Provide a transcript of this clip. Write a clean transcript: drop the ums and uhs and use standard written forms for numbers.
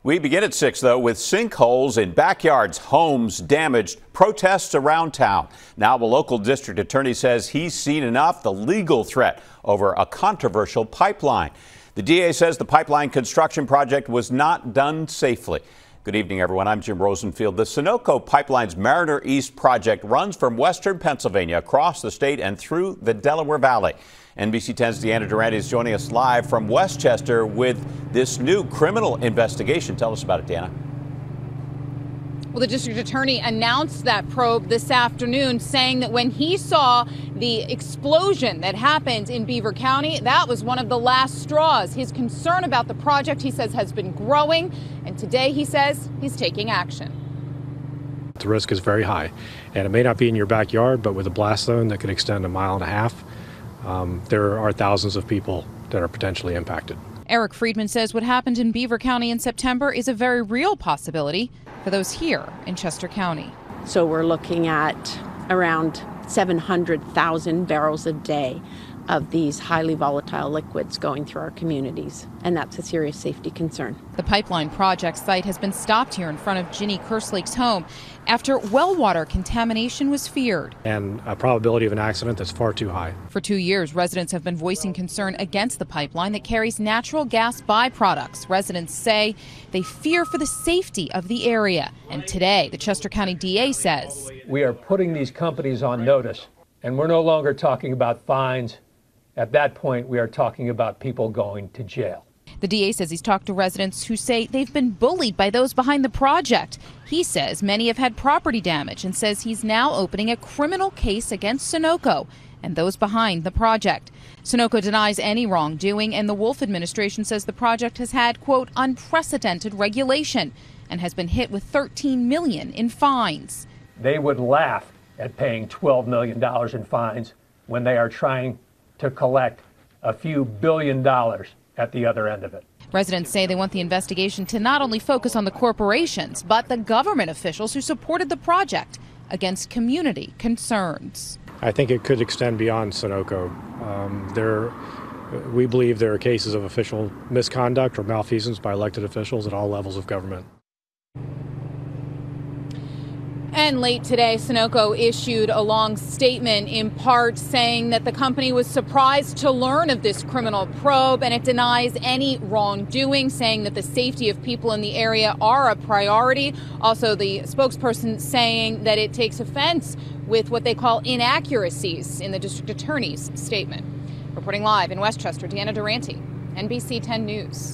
We begin at 6, though, with sinkholes in backyards, homes damaged, protests around town. Now the local district attorney says he's seen enough, the legal threat over a controversial pipeline. The DA says the pipeline construction project was not done safely. Good evening, everyone. I'm Jim Rosenfield. The Sunoco Pipeline's Mariner East project runs from western Pennsylvania across the state and through the Delaware Valley. NBC 10's Deanna Durante is joining us live from Westchester with this new criminal investigation. Tell us about it, Deanna. Well, the district attorney announced that probe this afternoon, saying that when he saw the explosion that happened in Beaver County, that was one of the last straws. His concern about the project, he says, has been growing, and today he says he's taking action. The risk is very high, and it may not be in your backyard, but with a blast zone that could extend a mile and a half, there are thousands of people that are potentially impacted. Eric Friedman says what happened in Beaver County in September is a very real possibility for those here in Chester County. So we're looking at around 700,000 barrels a day of these highly volatile liquids going through our communities, and that's a serious safety concern. The pipeline project site has been stopped here in front of Ginny Kerslake's home after well water contamination was feared. And a probability of an accident that's far too high. For 2 years, residents have been voicing concern against the pipeline that carries natural gas byproducts. Residents say they fear for the safety of the area. And today, the Chester County DA says, we are putting these companies on notice, and we're no longer talking about fines. At that point, we are talking about people going to jail. The DA says he's talked to residents who say they've been bullied by those behind the project. He says many have had property damage and says he's now opening a criminal case against Sunoco and those behind the project. Sunoco denies any wrongdoing, and the Wolf administration says the project has had, quote, unprecedented regulation and has been hit with $13 million in fines. They would laugh at paying $12 million in fines when they are trying to collect a few $1 billion at the other end of it. Residents say they want the investigation to not only focus on the corporations, but the government officials who supported the project against community concerns. I think it could extend beyond Sunoco. We believe there are cases of official misconduct or malfeasance by elected officials at all levels of government. And late today, Sunoco issued a long statement, in part saying that the company was surprised to learn of this criminal probe, and it denies any wrongdoing, saying that the safety of people in the area are a priority. Also, the spokesperson saying that it takes offense with what they call inaccuracies in the district attorney's statement. Reporting live in Westchester, Deanna Durante, NBC 10 News.